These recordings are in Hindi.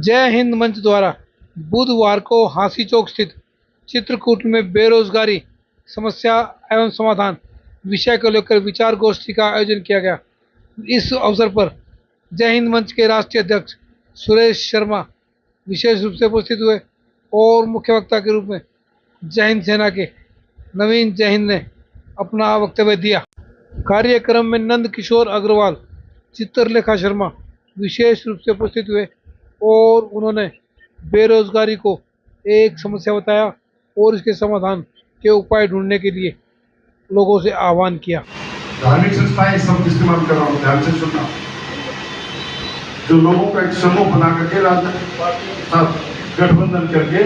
जय हिंद मंच द्वारा बुधवार को हांसी चौक स्थित चित्रकूट में बेरोजगारी समस्या एवं समाधान विषय को लेकर विचार गोष्ठी का आयोजन किया गया। इस अवसर पर जय हिंद मंच के राष्ट्रीय अध्यक्ष सुरेश शर्मा विशेष रूप से उपस्थित हुए और मुख्य वक्ता के रूप में जय हिंद सेना के नवीन जय हिंद ने अपना वक्तव्य दिया। कार्यक्रम में नंद किशोर अग्रवाल, चित्रलेखा शर्मा विशेष रूप से उपस्थित हुए और उन्होंने बेरोजगारी को एक समस्या बताया और इसके समाधान के उपाय ढूंढने के लिए लोगों से आह्वान किया। धार्मिक संस्थाएं शब्द इस्तेमाल कर रहा हूँ, ध्यान से सुनना। जो लोगों का एक समूह बना करके साथ गठबंधन करके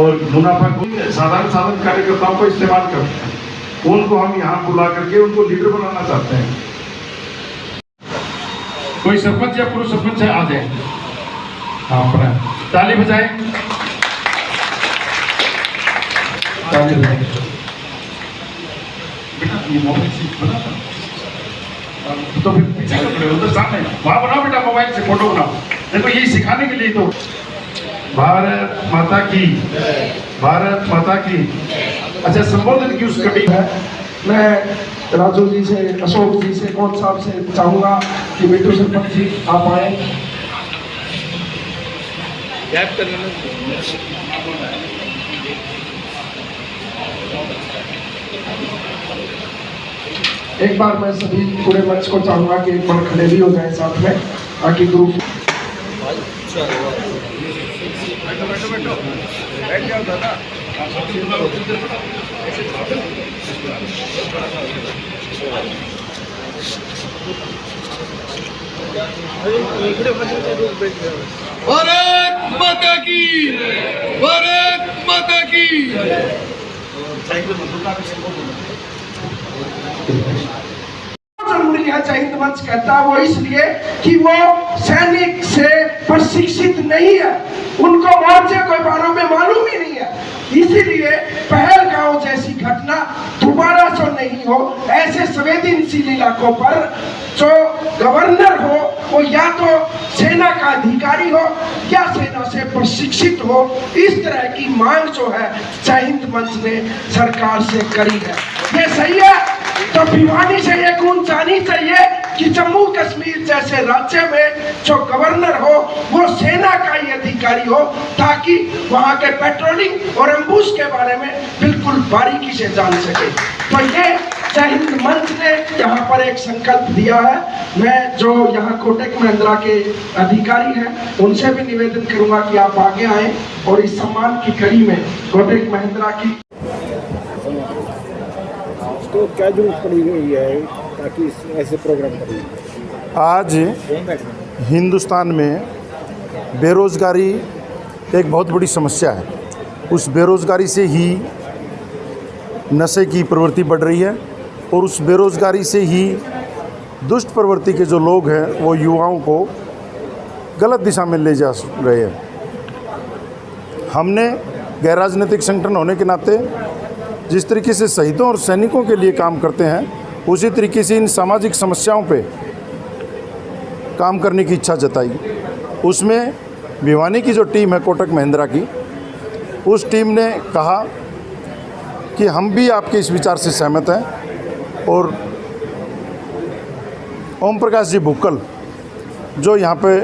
और मुनाफा साधारण साधन कार्यकर्ताओं को इस्तेमाल करते हैं, उनको हम यहाँ बुला करके उनको लीडर बनाना चाहते हैं। कोई सरपंच या पूर्व सरपंच है, आ जाए। हाँ, ताली बजाएं, ताली बजाएं। तो फिर पीछे खड़े हो, उधर सामने वहाँ बनाओ बेटा, मोबाइल से फोटो बनाओ। देखो यही सिखाने के लिए तो भारत माता की, भारत माता की। अच्छा, संबोधन की उस कड़ी है। मैं राजू जी से, अशोक जी से, कौन साहब से चाहूँगा कि बिट्टू सरपंच जी आप आए। एक बार मैं सभी पूरे मंच को चाहूँगा कि एक बार खड़े भी हो जाए साथ में, ताकि ग्रुप भारत माता की, भारत माता की। जरूरी है जय हिंद मंच कहता है वो इसलिए कि वो सैनिक से प्रशिक्षित नहीं है, उनको मोर्चे के बारे में मालूम ही नहीं है। इसीलिए पहलगांव जैसी घटना दोबारा से नहीं हो, ऐसे संवेदनशील इलाकों पर जो गवर्नर हो वो या तो सेना का अधिकारी हो या सेना से प्रशिक्षित हो। इस तरह की मांग जो है जय हिंद मंच ने सरकार से करी है। ये सही है तो भिवानी से ये गुण जानी चाहिए कि जम्मू कश्मीर जैसे राज्य में जो गवर्नर हो वो सेना का ही अधिकारी हो, ताकि वहाँ के पेट्रोलिंग और एम्बुश के बारे में बिल्कुल बारीकी से जान सके। तो ये जय हिंद मंच ने यहाँ पर एक संकल्प दिया है। मैं जो यहाँ कोटक महिंद्रा के अधिकारी हैं उनसे भी निवेदन करूँगा कि आप आगे आए और इस सम्मान की कड़ी में कोटक महिंद्रा की तो क्या जरूरत पड़ी हुई है ताकि ऐसे प्रोग्राम करें। आज हिंदुस्तान में बेरोज़गारी एक बहुत बड़ी समस्या है। उस बेरोज़गारी से ही नशे की प्रवृत्ति बढ़ रही है और उस बेरोज़गारी से ही दुष्ट प्रवृत्ति के जो लोग हैं वो युवाओं को गलत दिशा में ले जा रहे हैं। हमने गैर राजनीतिक संगठन होने के नाते जिस तरीके से शहीदों और सैनिकों के लिए काम करते हैं, उसी तरीके से इन सामाजिक समस्याओं पे काम करने की इच्छा जताई। उसमें भिवानी की जो टीम है कोटक महिंद्रा की, उस टीम ने कहा कि हम भी आपके इस विचार से सहमत हैं। और ओम प्रकाश जी भुक्कल जो यहाँ पे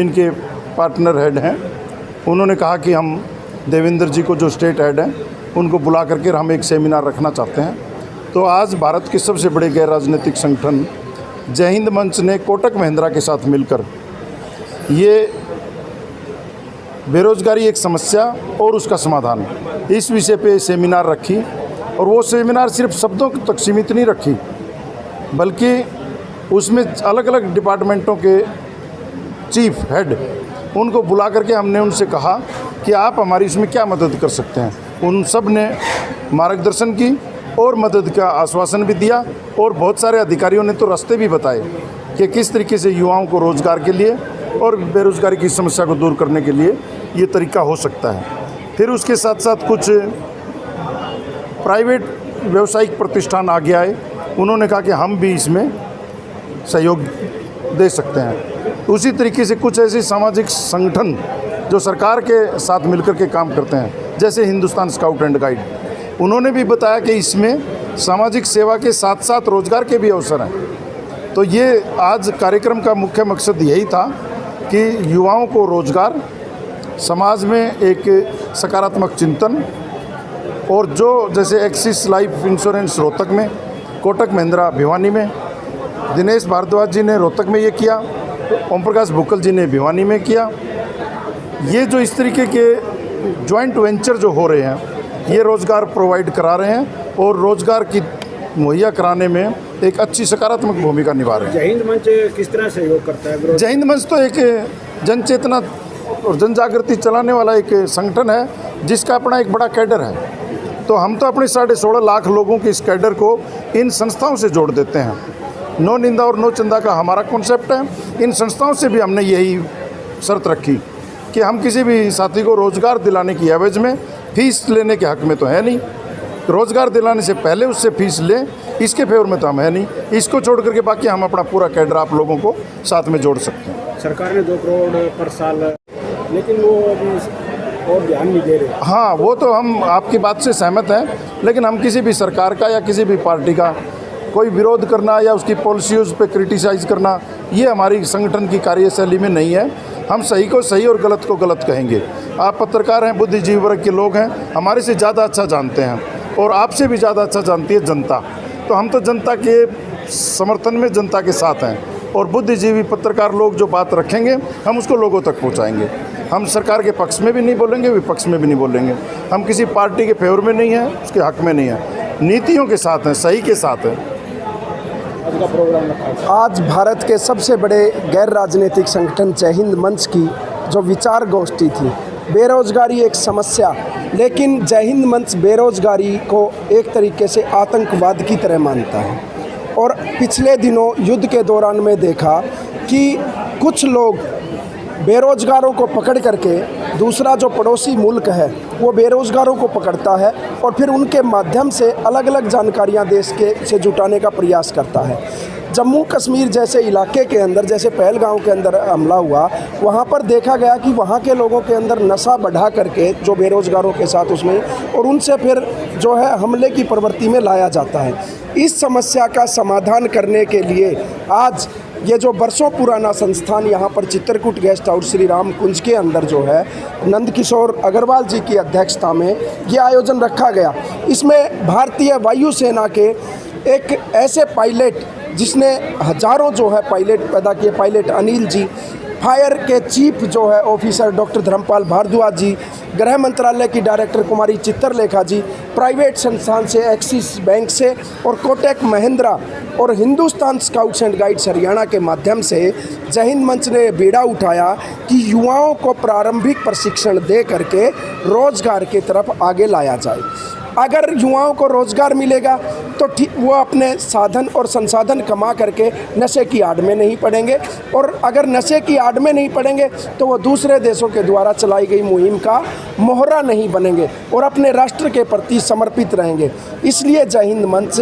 इनके पार्टनर हेड हैं, उन्होंने कहा कि हम देवेंद्र जी को जो स्टेट हेड हैं उनको बुला करके हम एक सेमिनार रखना चाहते हैं। तो आज भारत के सबसे बड़े गैर राजनीतिक संगठन जय हिंद मंच ने कोटक महिंद्रा के साथ मिलकर ये बेरोज़गारी एक समस्या और उसका समाधान इस विषय पे सेमिनार रखी। और वो सेमिनार सिर्फ शब्दों तक सीमित नहीं रखी, बल्कि उसमें अलग अलग डिपार्टमेंटों के चीफ हेड उनको बुला करके हमने उनसे कहा कि आप हमारी इसमें क्या मदद कर सकते हैं। उन सब ने मार्गदर्शन की और मदद का आश्वासन भी दिया और बहुत सारे अधिकारियों ने तो रास्ते भी बताए कि किस तरीके से युवाओं को रोज़गार के लिए और बेरोज़गारी की समस्या को दूर करने के लिए ये तरीका हो सकता है। फिर उसके साथ साथ कुछ प्राइवेट व्यावसायिक प्रतिष्ठान आगे आए, उन्होंने कहा कि हम भी इसमें सहयोग दे सकते हैं। उसी तरीके से कुछ ऐसे सामाजिक संगठन जो सरकार के साथ मिलकर के काम करते हैं, जैसे हिंदुस्तान स्काउट एंड गाइड। उन्होंने भी बताया कि इसमें सामाजिक सेवा के साथ साथ रोजगार के भी अवसर हैं। तो ये आज कार्यक्रम का मुख्य मकसद यही था कि युवाओं को रोजगार, समाज में एक सकारात्मक चिंतन, और जो जैसे एक्सिस लाइफ इंश्योरेंस रोहतक में, कोटक महिंद्रा भिवानी में, दिनेश भारद्वाज जी ने रोहतक में ये किया, ओम प्रकाश भुक्कल जी ने भिवानी में किया। ये जो इस तरीके के जॉइंट वेंचर जो हो रहे हैं, ये रोज़गार प्रोवाइड करा रहे हैं और रोज़गार की मुहैया कराने में एक अच्छी सकारात्मक भूमिका निभा रहे हैं। जय हिंद मंच किस तरह सहयोग करता है? जय हिंद मंच तो एक जन चेतना और जन जागृति चलाने वाला एक संगठन है जिसका अपना एक बड़ा कैडर है। तो हम तो अपने 16.5 लाख लोगों के इस कैडर को इन संस्थाओं से जोड़ देते हैं। नो निंदा और नो चंदा का हमारा कॉन्सेप्ट है। इन संस्थाओं से भी हमने यही शर्त रखी कि हम किसी भी साथी को रोज़गार दिलाने की एवज में फीस लेने के हक में तो है नहीं, रोज़गार दिलाने से पहले उससे फीस लें इसके फेवर में तो हम है नहीं। इसको छोड़ करके बाकी हम अपना पूरा कैडर आप लोगों को साथ में जोड़ सकते हैं। सरकार ने 2 करोड़ पर साल, लेकिन वो अभी और ध्यान नहीं दे रहे। हाँ, वो तो हम आपकी बात से सहमत हैं, लेकिन हम किसी भी सरकार का या किसी भी पार्टी का कोई विरोध करना या उसकी पॉलिसीज़ पे क्रिटिसाइज़ करना, ये हमारी संगठन की कार्यशैली में नहीं है। हम सही को सही और गलत को गलत कहेंगे। आप पत्रकार हैं, बुद्धिजीवी वर्ग के लोग हैं, हमारे से ज़्यादा अच्छा जानते हैं और आपसे भी ज़्यादा अच्छा जानती है जनता। तो हम तो जनता के समर्थन में, जनता के साथ हैं, और बुद्धिजीवी पत्रकार लोग जो बात रखेंगे हम उसको लोगों तक पहुंचाएंगे। हम सरकार के पक्ष में भी नहीं बोलेंगे, विपक्ष में भी नहीं बोलेंगे। हम किसी पार्टी के फेवर में नहीं हैं, उसके हक में नहीं हैं, नीतियों के साथ हैं, सही के साथ हैं। आज भारत के सबसे बड़े गैर राजनीतिक संगठन जय हिंद मंच की जो विचार गोष्ठी थी, बेरोजगारी एक समस्या, लेकिन जय हिंद मंच बेरोजगारी को एक तरीके से आतंकवाद की तरह मानता है। और पिछले दिनों युद्ध के दौरान में देखा कि कुछ लोग बेरोजगारों को पकड़ करके, दूसरा जो पड़ोसी मुल्क है वो बेरोजगारों को पकड़ता है और फिर उनके माध्यम से अलग अलग जानकारियां देश के से जुटाने का प्रयास करता है। जम्मू कश्मीर जैसे इलाके के अंदर, जैसे पहलगांव के अंदर हमला हुआ, वहाँ पर देखा गया कि वहाँ के लोगों के अंदर नशा बढ़ा करके जो बेरोजगारों के साथ उसमें, और उनसे फिर जो है हमले की प्रवृत्ति में लाया जाता है। इस समस्या का समाधान करने के लिए आज ये जो बरसों पुराना संस्थान यहाँ पर चित्रकूट गेस्ट हाउस श्री राम कुंज के अंदर जो है नंदकिशोर अग्रवाल जी की अध्यक्षता में ये आयोजन रखा गया। इसमें भारतीय वायुसेना के एक ऐसे पायलट जिसने हजारों जो है पायलट पैदा किए, पायलट अनिल जी, फायर के चीफ जो है ऑफिसर डॉक्टर धर्मपाल भारद्वाज जी, गृह मंत्रालय की डायरेक्टर कुमारी चित्रलेखा जी, प्राइवेट संस्थान से एक्सिस बैंक से और कोटक महिंद्रा और Hindustan scouts and guides Haryana के माध्यम से जय हिंद मंच ने बीड़ा उठाया कि युवाओं को प्रारंभिक प्रशिक्षण दे करके रोजगार की तरफ आगे लाया जाए। अगर युवाओं को रोज़गार मिलेगा तो ठीक वो अपने साधन और संसाधन कमा करके नशे की आड़ में नहीं पड़ेंगे, और अगर नशे की आड़ में नहीं पड़ेंगे तो वो दूसरे देशों के द्वारा चलाई गई मुहिम का मोहरा नहीं बनेंगे और अपने राष्ट्र के प्रति समर्पित रहेंगे। इसलिए जय हिंद मंच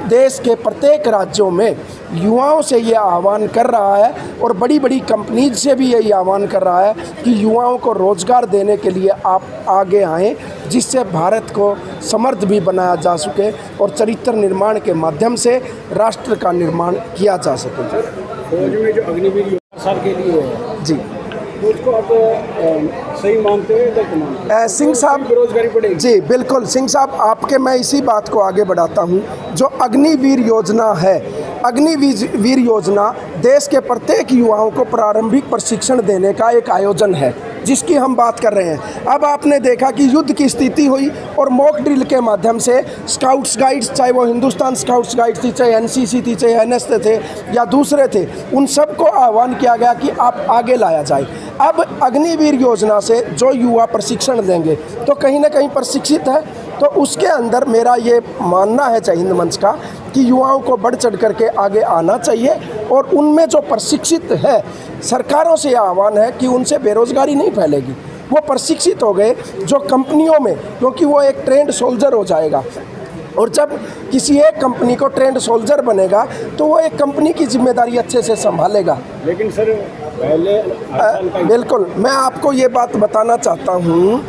देश के प्रत्येक राज्यों में युवाओं से ये आह्वान कर रहा है और बड़ी बड़ी कंपनीज से भी यही आह्वान कर रहा है कि युवाओं को रोज़गार देने के लिए आप आगे आएँ, जिससे भारत को समृद्ध भी बनाया जा सके और चरित्र निर्माण के माध्यम से राष्ट्र का निर्माण किया जा सके। फौज में जो अग्निवीर 4 साल के लिए है जी, उसको आप सही मानते हैं, गलत मानते हैं? सिंह साहब, बेरोजगारी बढ़ेगी? जी बिल्कुल सिंह साहब, आपके मैं इसी बात को आगे बढ़ाता हूँ। जो अग्निवीर योजना है, अग्निवीर योजना देश के प्रत्येक युवाओं को प्रारंभिक प्रशिक्षण देने का एक आयोजन है जिसकी हम बात कर रहे हैं। अब आपने देखा कि युद्ध की स्थिति हुई और मॉक ड्रिल के माध्यम से स्काउट्स गाइड्स, चाहे वो हिंदुस्तान स्काउट्स गाइड्स थी, चाहे एनसीसी थी, चाहे एनएस थे या दूसरे थे, उन सबको आह्वान किया गया कि आप आगे लाया जाए। अब अग्निवीर योजना से जो युवा प्रशिक्षण देंगे तो कहीं ना कहीं प्रशिक्षित है, तो उसके अंदर मेरा ये मानना है जय हिंद मंच का कि युवाओं को बढ़ चढ़ करके आगे आना चाहिए और उनमें जो प्रशिक्षित है, सरकारों से आह्वान है कि उनसे बेरोजगारी नहीं फैलेगी। वो प्रशिक्षित हो गए जो कंपनियों में, क्योंकि वो एक ट्रेंड सोल्जर हो जाएगा। और जब किसी एक कंपनी को ट्रेंड सोल्जर बनेगा तो वो एक कंपनी की जिम्मेदारी अच्छे से संभालेगा। लेकिन सर पहले बिल्कुल, मैं आपको ये बात बताना चाहता हूँ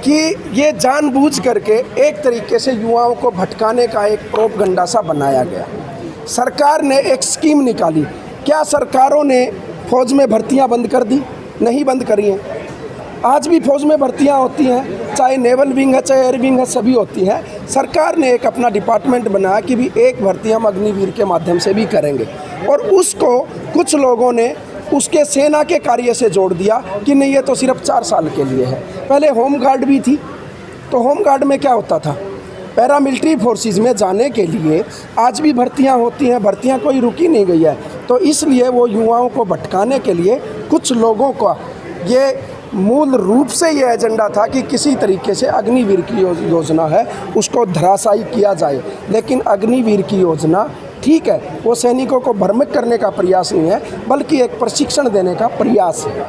कि ये जानबूझ करके एक तरीके से युवाओं को भटकाने का एक प्रोपगंडा सा बनाया गया। सरकार ने एक स्कीम निकाली। क्या सरकारों ने फौज में भर्तियां बंद कर दी? नहीं बंद करी हैं। आज भी फौज में भर्तियां होती हैं, चाहे नेवल विंग है चाहे एयर विंग है, सभी होती हैं। सरकार ने एक अपना डिपार्टमेंट बनाया कि भी एक भर्ती हम अग्निवीर के माध्यम से भी करेंगे, और उसको कुछ लोगों ने उसके सेना के कार्य से जोड़ दिया कि नहीं, ये तो सिर्फ 4 साल के लिए है। पहले होम गार्ड भी थी, तो होम गार्ड में क्या होता था, पैरामिलिट्री फोर्सेस में जाने के लिए आज भी भर्तियां होती हैं, भर्तियां कोई रुकी नहीं गई है। तो इसलिए वो युवाओं को भटकाने के लिए कुछ लोगों का ये मूल रूप से ये एजेंडा था कि किसी तरीके से अग्निवीर की योजना है उसको धराशायी किया जाए। लेकिन अग्निवीर की योजना ठीक है, वो सैनिकों को भ्रमित करने का प्रयास नहीं है, बल्कि एक प्रशिक्षण देने का प्रयास है।